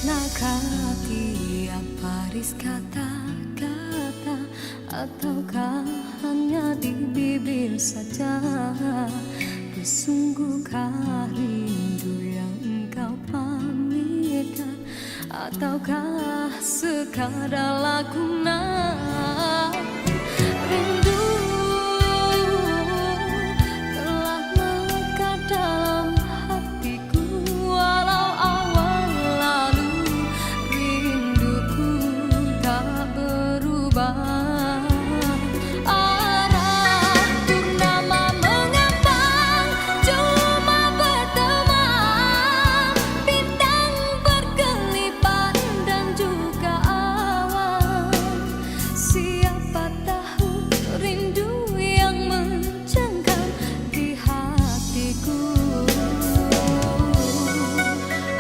Maknakah tiap baris kata-kata, ataukah hanya di bibir saja? Sesungguhkah rindu yang engkau pamitkan, ataukah sekadar lakonan? Rindu telah melekat dalam hatiku, walau awal lalu rinduku tak berubah. Arah purnama mengambang, cuma berteman, bintang berkelipat dan juga awan. Siapa tahu rindu yang mencengkam di hatiku.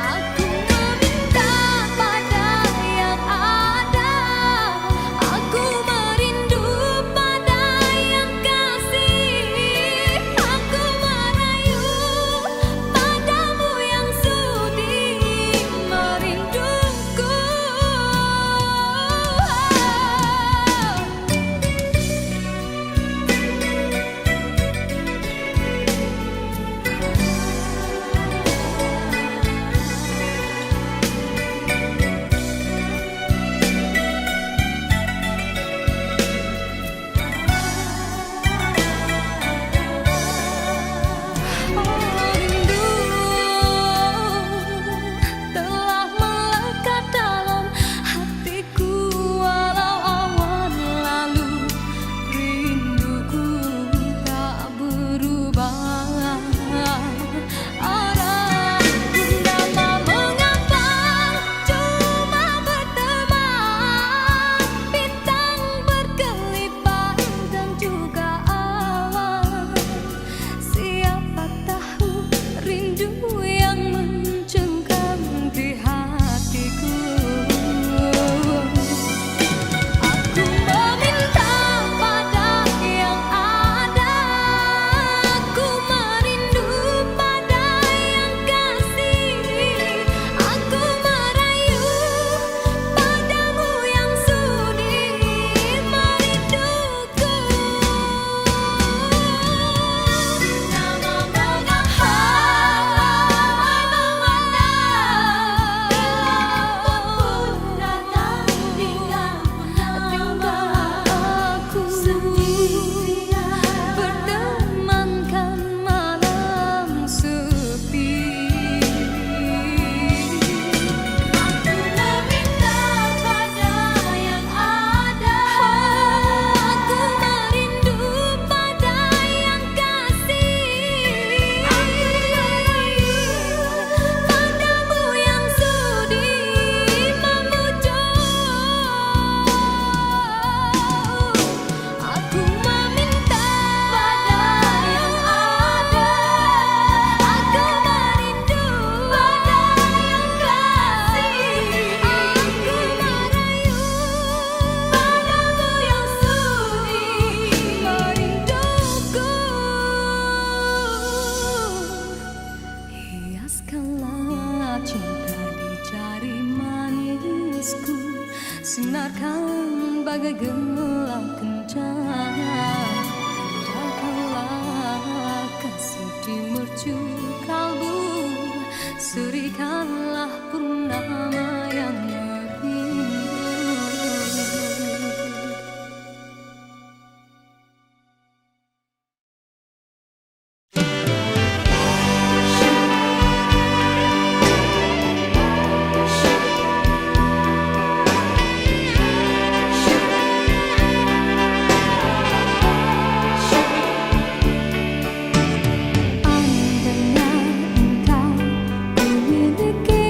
Aku meminta pada yang ada, aku merindu pada yang kasih, aku merayu padamu yang sudi merinduku. Rindu telah melekat dalam hatiku, walau awan lalu rinduku tak berubah. Arah purnama mengambang, cuma berteman, bintang berkelipat dan juga awan. Siapa tahu rindu yang mencengkam di hatiku. Aku meminta pada yang ada, aku merindu pada yang kasih, aku merayu padamu yang sudi merinduku. Nama aku bertemankan malam sepi. Aku meminta pada yang ada, aku merindu pada yang kasih, aku merayu padamu yang sudi memujuk. Aku meminta pada yang ada, aku merindu pada yang kasih, aku merayu padamu yang sudi merinduku. Hiaskanlah cinta di jari manisku, sinarkan bagai gelang kencana. Indahkanlah kasih di mercu kalbu, serikanlah purnama yang merindu. Andainya engkau memiliki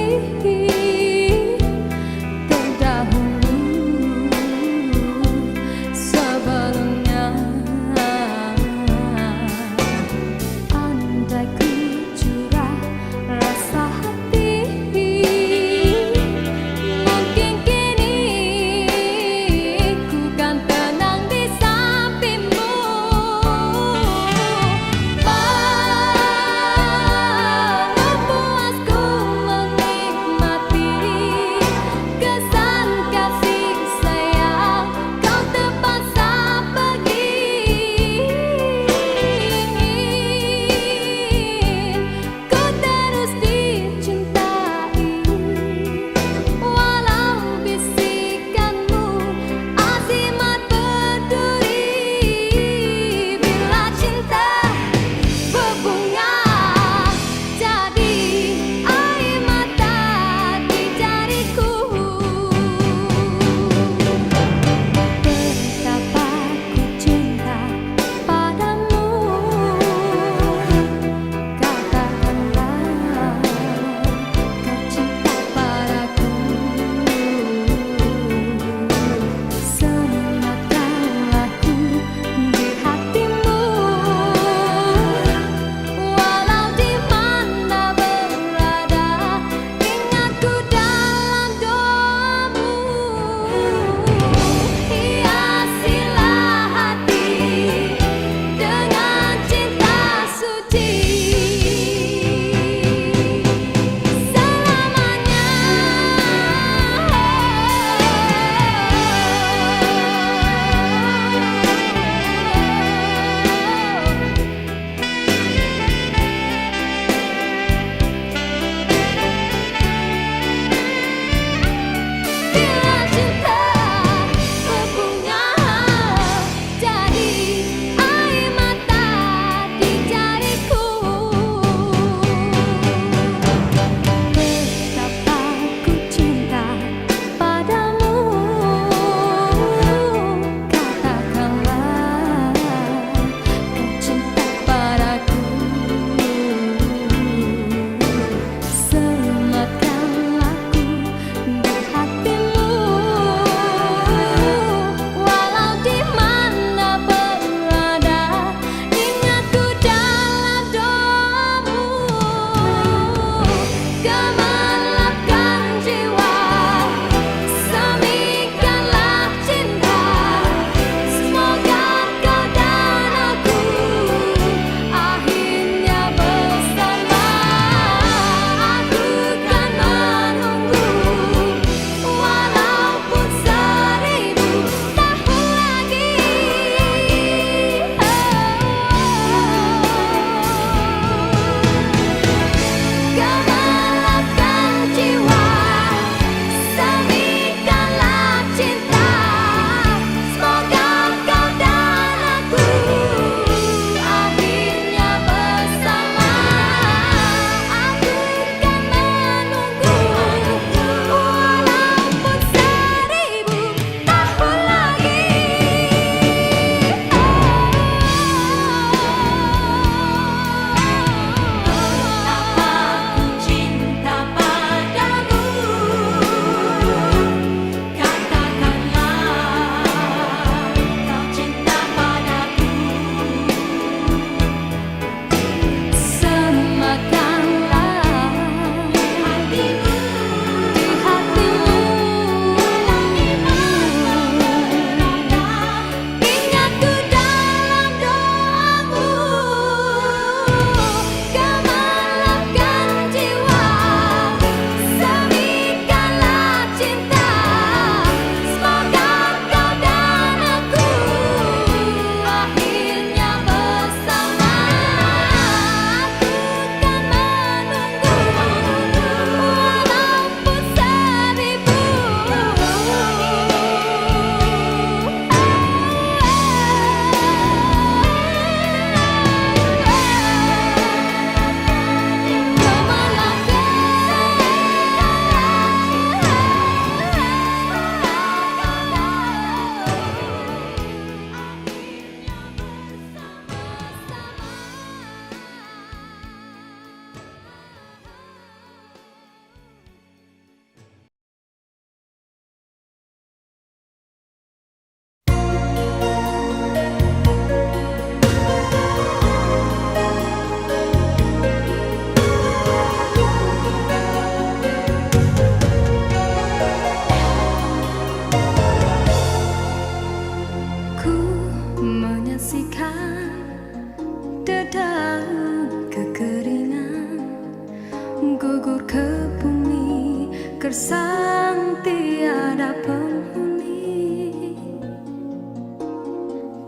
gersang tiada penghuni,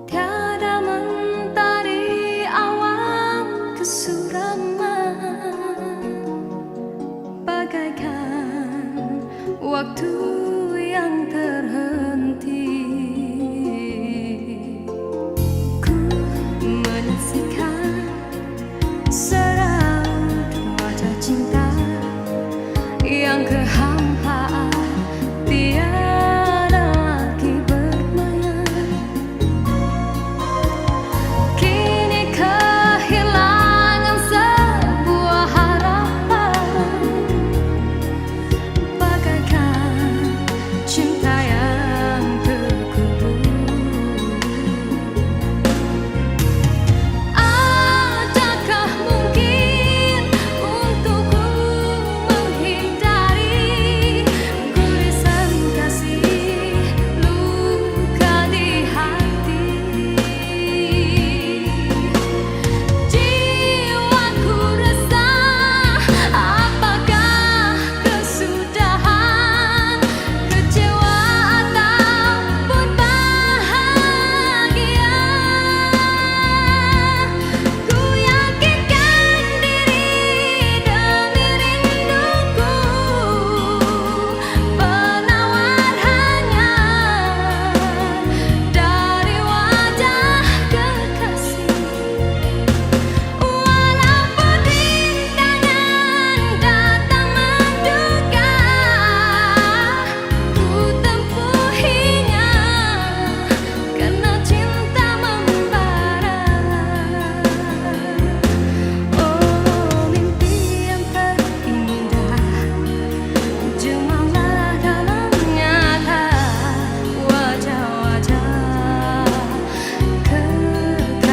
tiada mentari awan kesuraman, bagaikan waktu yang terhenti. Ku menyaksikan seraut wajah cinta yang kehampaan, tiada lagi bermain. Kini kehilangan sebuah harapan, bagaikan cinta yang terkubur. Adakah mungkin untukku menghindari gurisan kasih luka di hati? Jiwaku resah, apakah kesudahan, kecewa ataupun bahagia? Ku yakinkan diri demi rinduku, penawar hanya dari wajah kekasih. Walaupun rintangan datang menduga, ku tempuhinya karena cinta membara. Oh, mimpi yang terindah, jemalah dalam nyata wajah-wajah kekasih.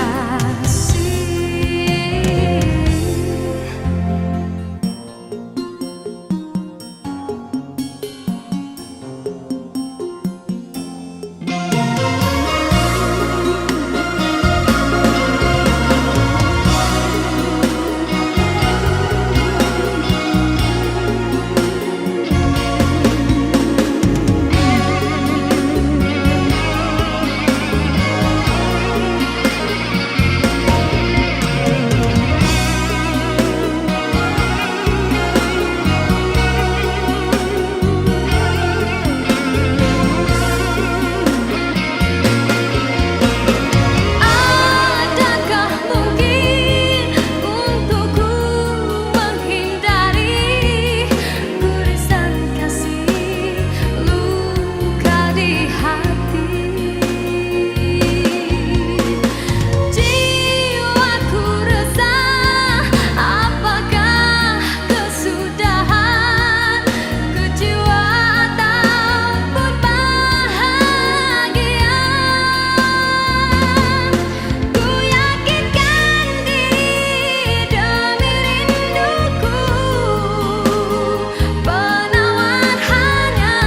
Adakah mungkin untukku menghindari gurisan kasih luka di hati? Jiwaku resah, apakah kesudahan, kecewa ataupun bahagia? Ku yakinkan diri demi rinduku, penawar hanya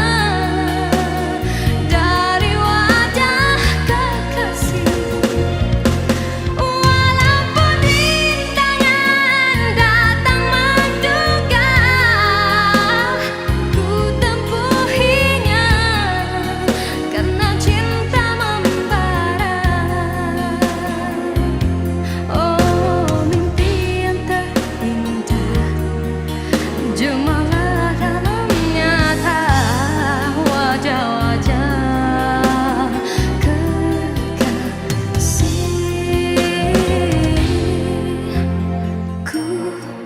dari wajah kekasih. Walaupun rintangan datang menduga, ku tempuhinya karena cinta membara. Oh, mimpi yang terindah, jemalah dalam nyata wajah-wajah kekasih. Ku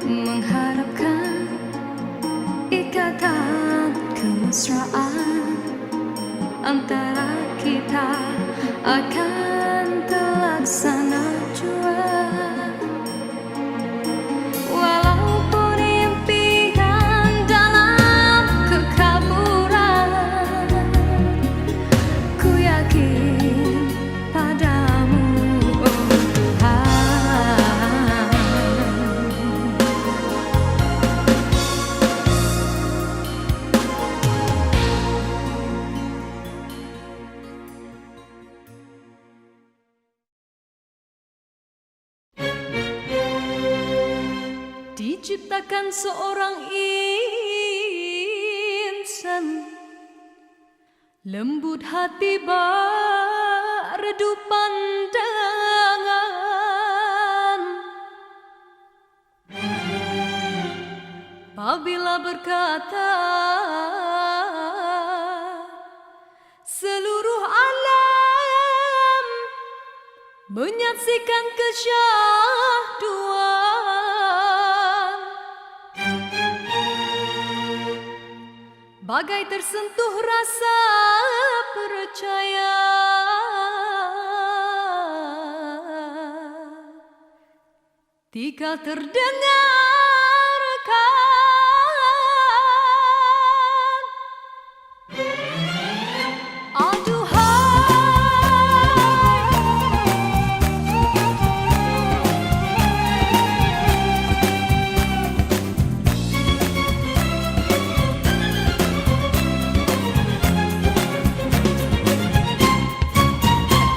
mengharapkan ikatan kemesraan antara kita akan terlaksana jua. Walaupun impian dalam kekaburan, ku yakin padamu, oh Tuhan. Diciptakan seorang insan Lembut hati berdu pandangan, apabila berkata seluruh alam menyaksikan kesyahduan, bagai tersentuh rasa percaya. Tika terdengarkan,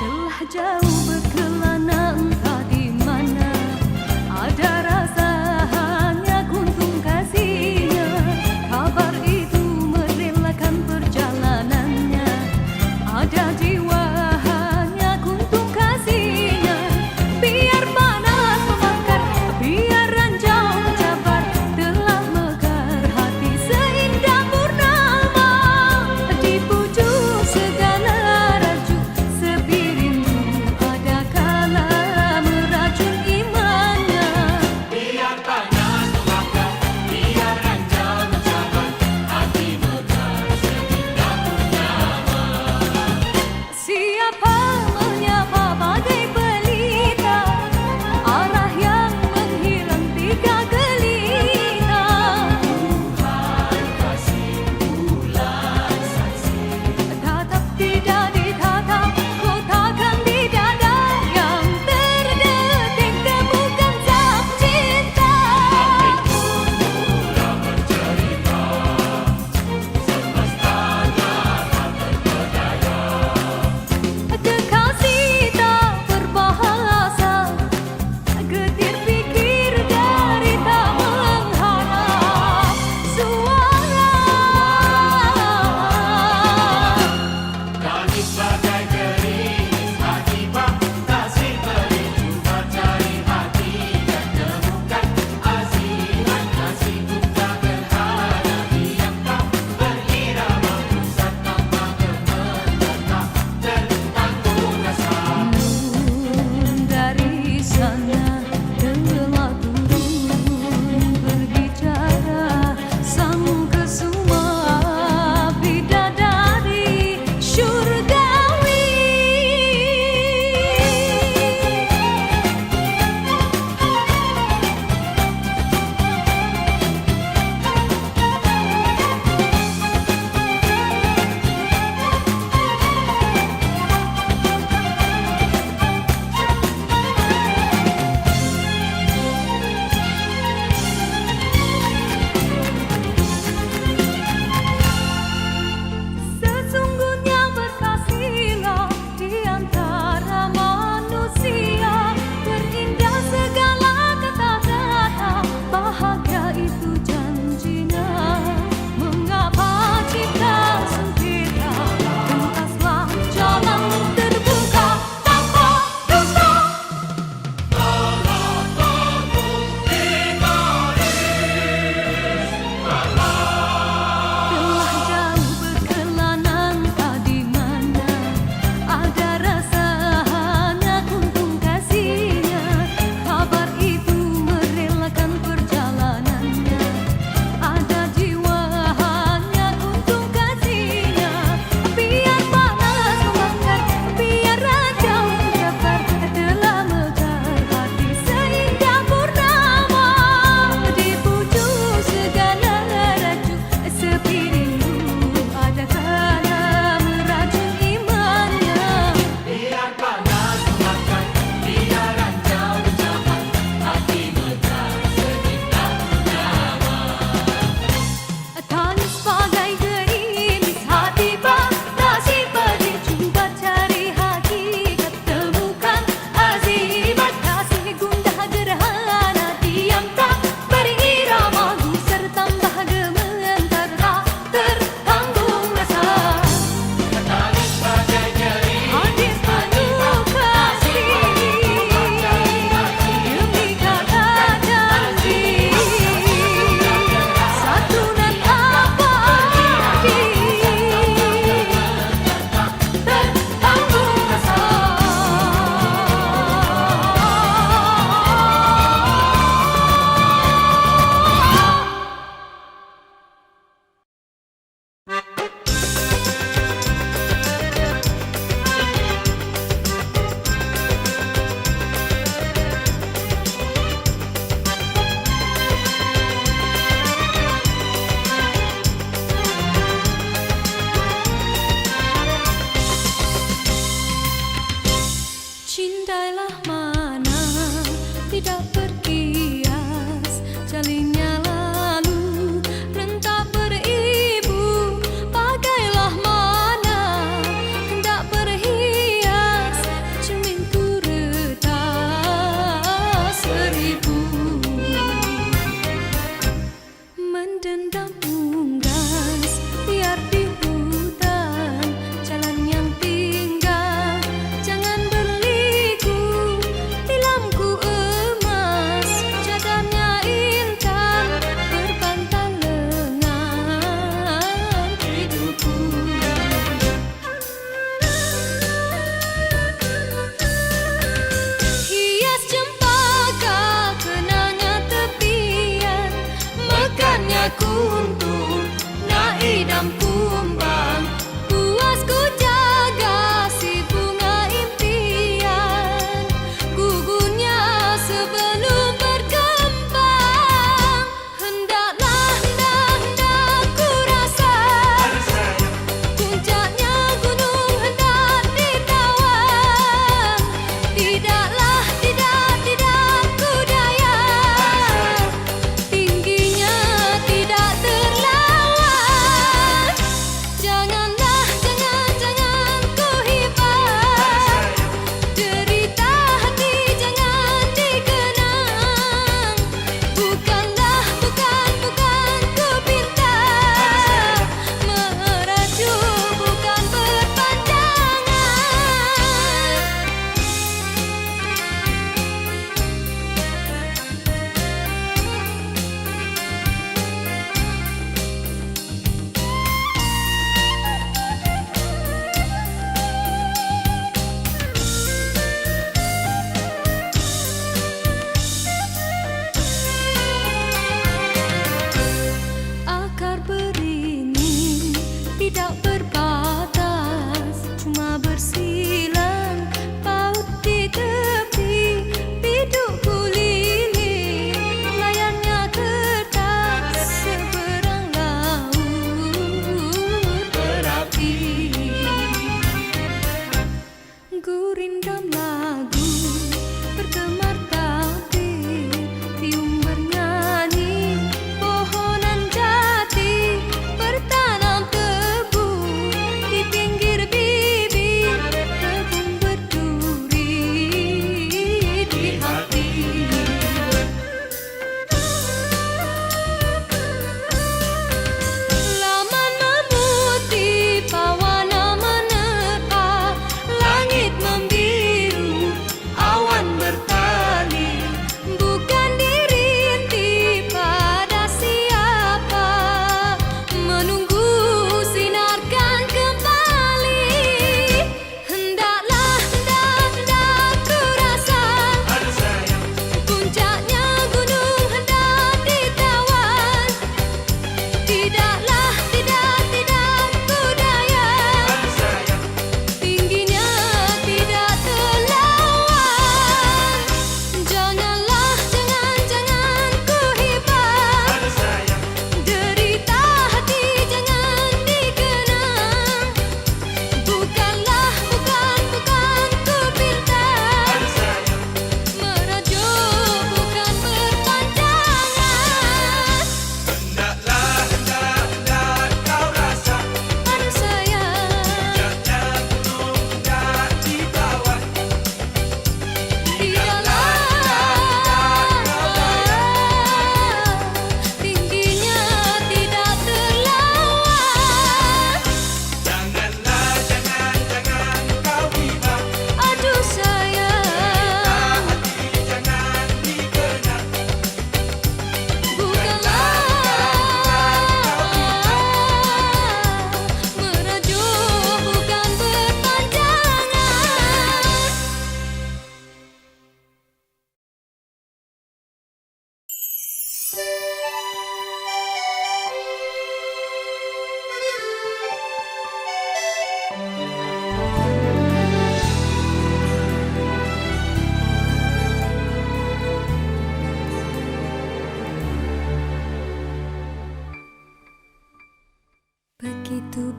telah jauh berkelana entah di mana ada rasa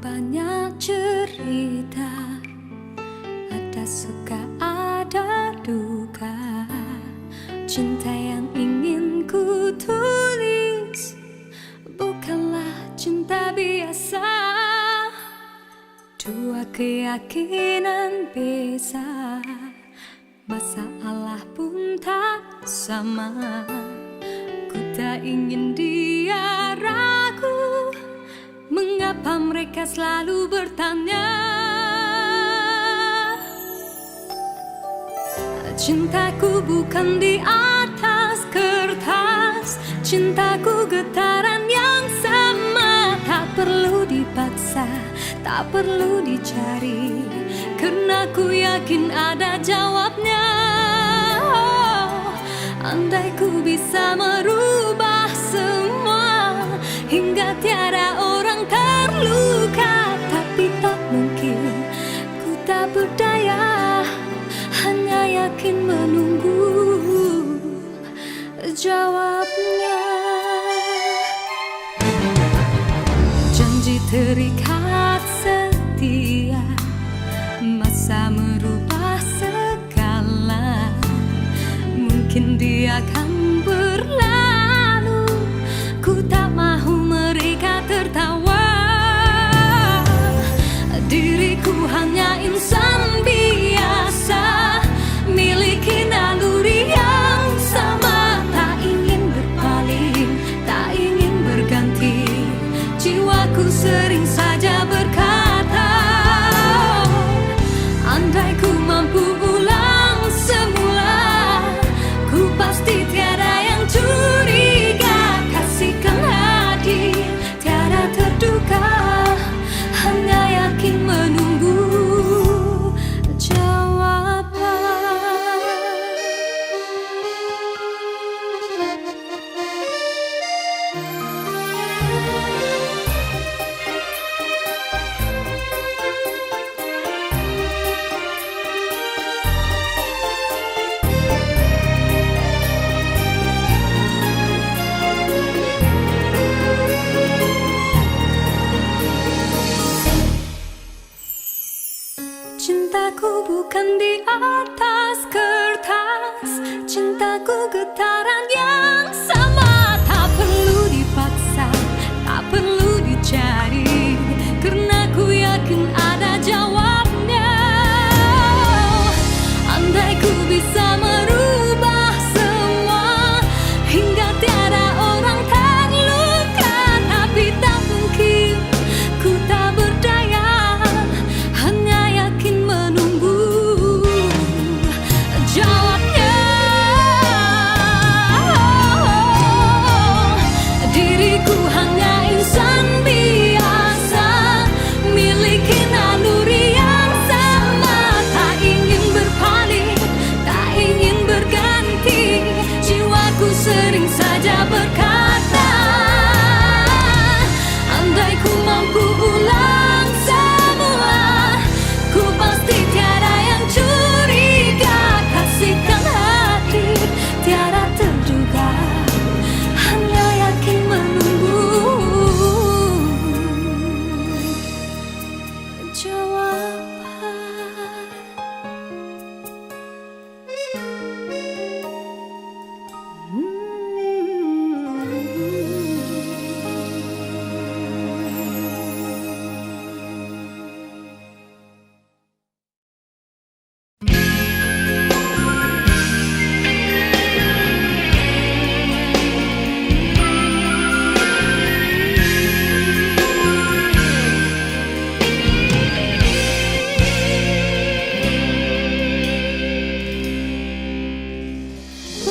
banyak cerita, ada suka ada duka. Cinta yang ingin ku tulis bukanlah cinta biasa. Dua keyakinan beza, masalah pun tak sama. Ku tak ingin dia ragu, mengapa mereka selalu bertanya. Cintaku bukan di atas kertas, cintaku getaran yang sama. Tak perlu dipaksa, tak perlu dicari, karena ku yakin ada jawabnya. Oh, andai ku bisa merubah semua hingga tiada orang terluka, tapi tak mungkin, ku tak berdaya, hanya yakin menunggu jawabnya. Janji terikat setia, masa merubah segala. Mungkin dia akan berlalu, ku tak mahu mereka tertawa. Diriku hanya insan biasa, miliki naluri yang sama. Tak ingin berpaling, tak ingin berganti, jiwaku sering saja berkata, andai ku mampu ulang semula, ku pasti tiada yang curiga. Kasihkan hadir, tiada terduga, hanya yakin menunggu jawaban. Cintaku bukan di atas kertas, cintaku getaran yang sama. Tak perlu dipaksa, tak perlu dicari, karena ku yakin ada jawabnya. Andai ku bisa merubah semua hingga tiada orang terluka, tapi tak mungkin, ku tak berdaya, hanya yakin menunggu jawabnya. Diriku hanya insan biasa, miliki naluri yang sama. Tak ingin berpaling, tak ingin berganti, jiwaku sering saja berkata, andai ku mampu ulang semua, ku pasti tiada yang curiga. Kasihkan hati, tiada terduga, hanya yakin menunggu jawaban.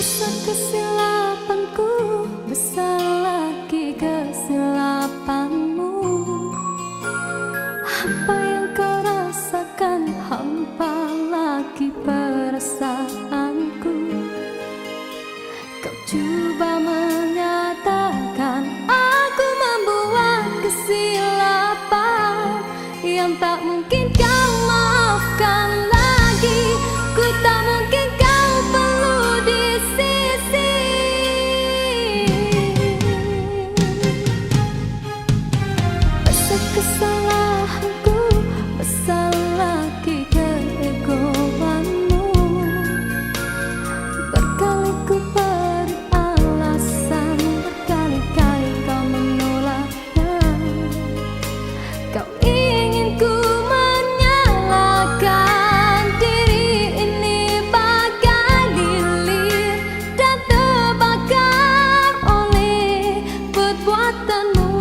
Besar kesilapanku, besar lagi kesilapanmu. Apa yang kau rasakan, hampa lagi perasaanku. Kau coba menyatakan aku membuat kesilapan yang tak mungkin kau maafkan lagi. Ku tak mungkin kau perlu di sisi. Rasa kesalahan besar lagi keegoanmu. Berkali ku beri alasan, berkali-kali kau menolaknya. Kau ingin ku menyalahkan diri ini bagai lilin dan terbakar oleh perbuatanmu.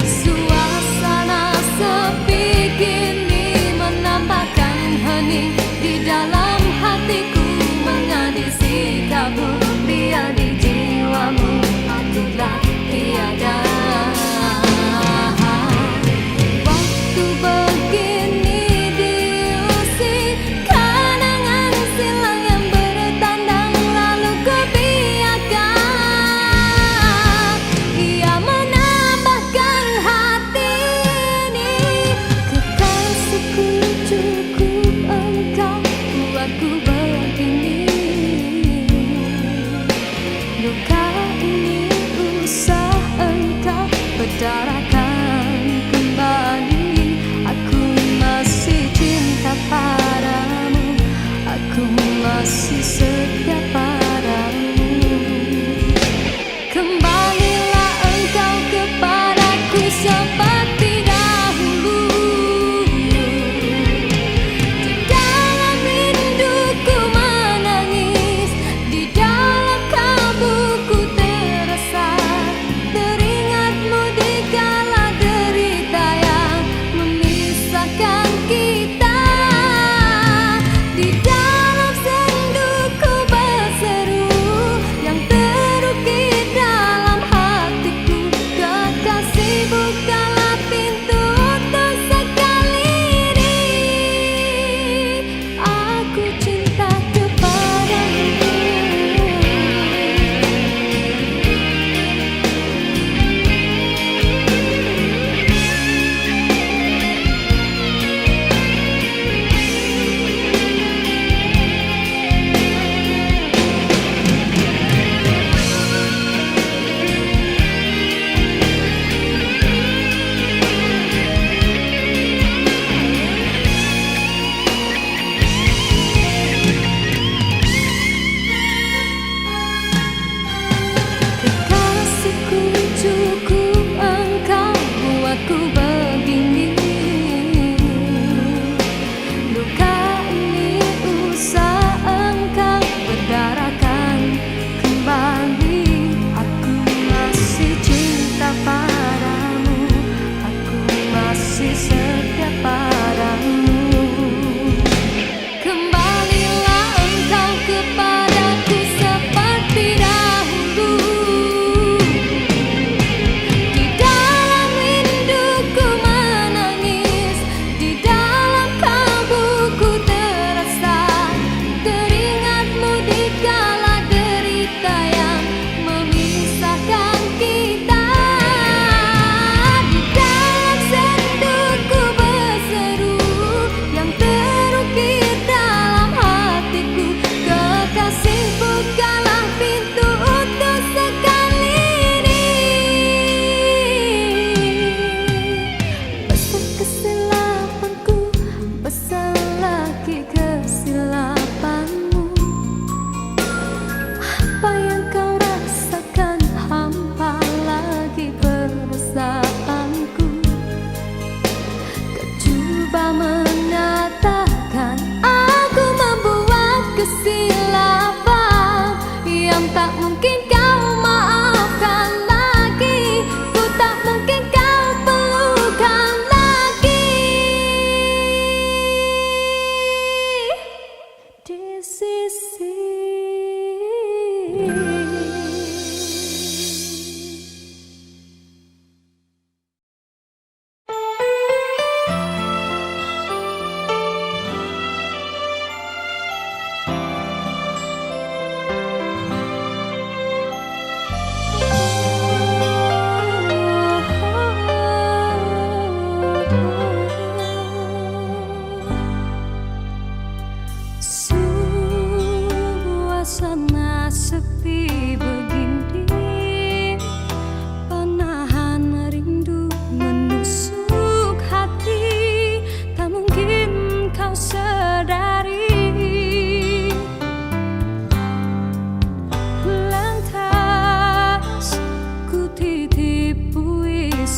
Suasana sepi kini menambahkan hening di dalam hatiku, mengadil sikapmu, biar di jiwamu akulah tiada. Waktu begini diusik kenangan silam yang bertandang, lalu ku biarkan ia menambahkan hati ini. Kekasihku, cukup engkau buatku begini. Luka ini usah engkau bedarakan kembali. Aku masih cinta padamu, aku masih setia padamu. Kembalilah engkau kepadaku seperti dahulu. Di dalam rinduku menangis, di dalam kalbuku terasa, teringatmu di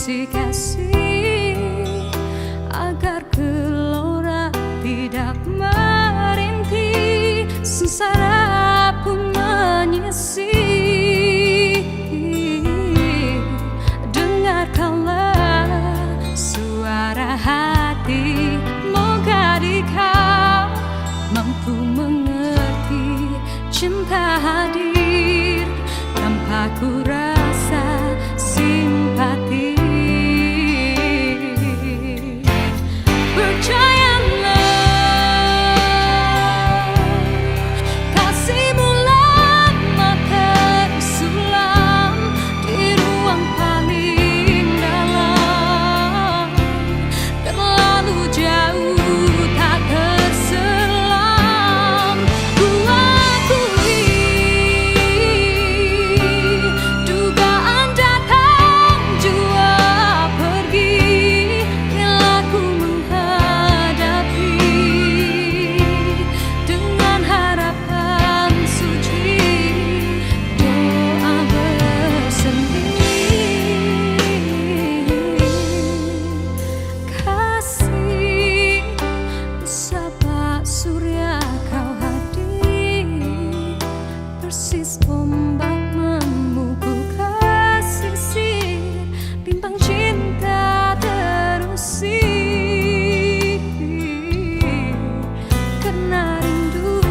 kasih agar gelora tidak merintih, sengsara pun menyisih. Dengarkanlah suara hati, moga kau mampu mengerti. Cinta hadir tanpa ku rasa simpati. Persis ombak memukul kesisir, bintang cinta terusir. Karena rindu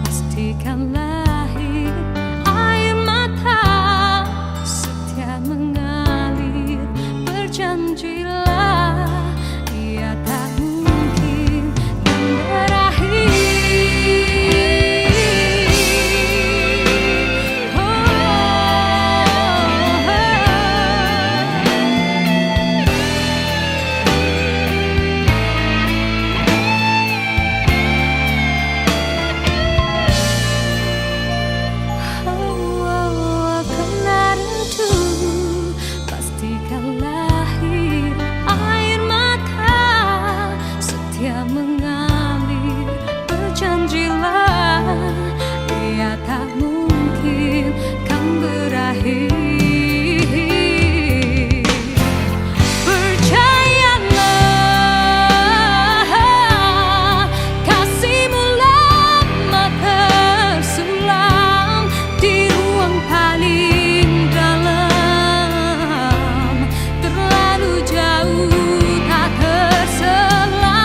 pastikan lahir, air mata setia mengalir. Berjanjilah ia tak mungkin kan berakhir. Mengalir, berjanjilah ia tak mungkin kan berakhir. Percayalah, kasihmu lama tersulam di ruang paling dalam, terlalu jauh tak terselam.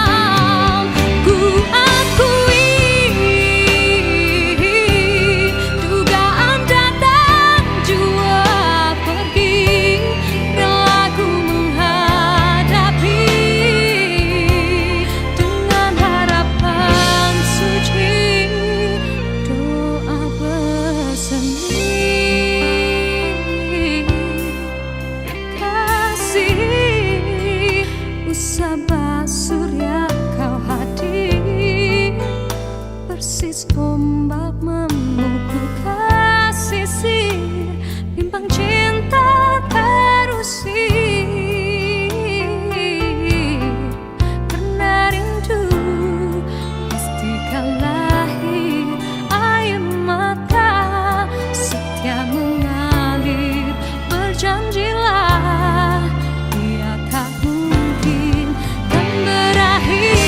Sabah surya kau hadir, persis ombak memukul kesisir, bimbang cinta terusir. Karena rindu pastikan lahir, air mata setia mengalir. Berjanjilah ia tak mungkin kan berakhir.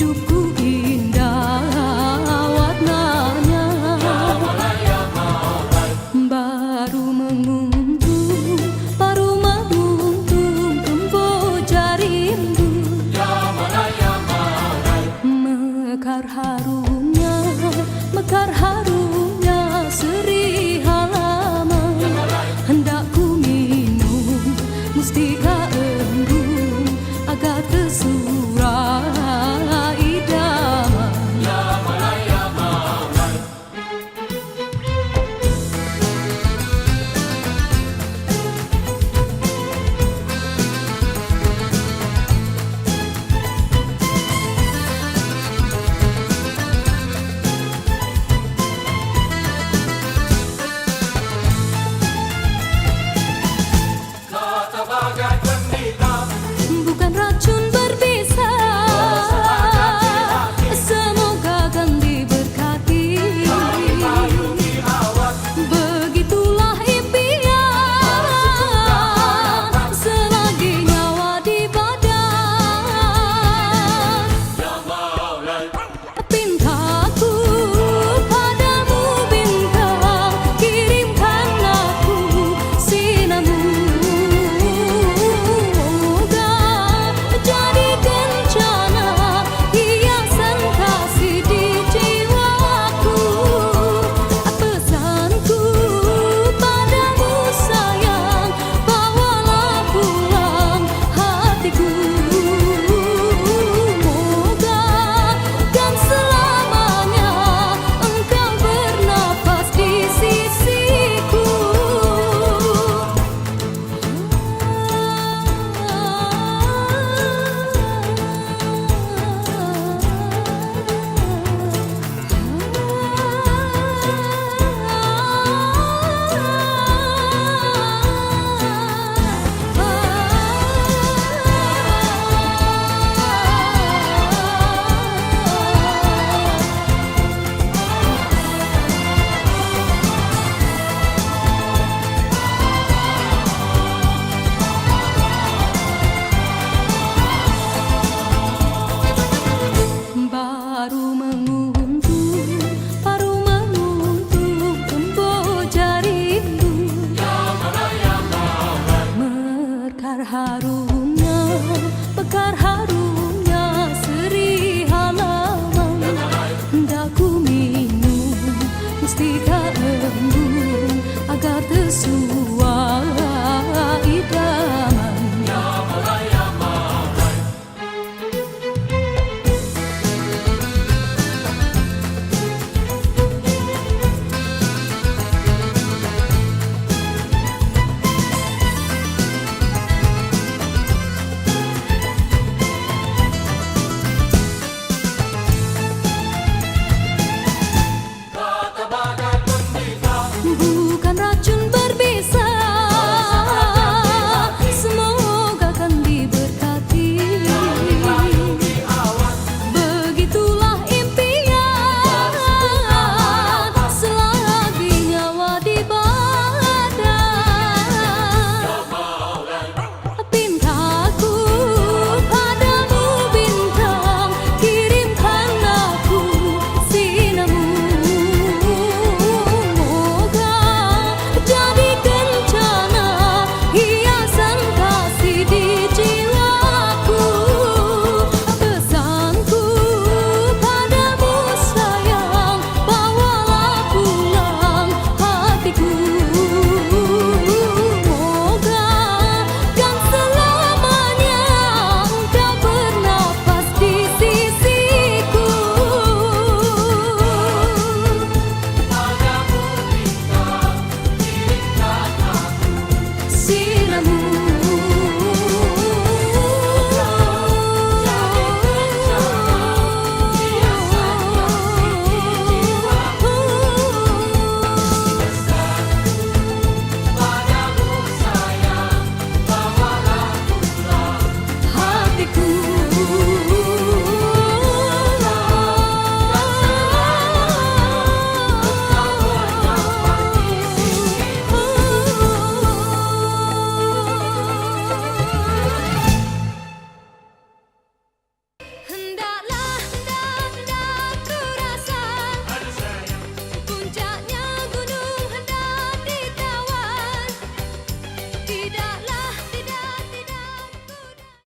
hidupku indah warnanya. Baru menguntung, baru menguntung kemboja rindu. Mekar harumnya, mekar harum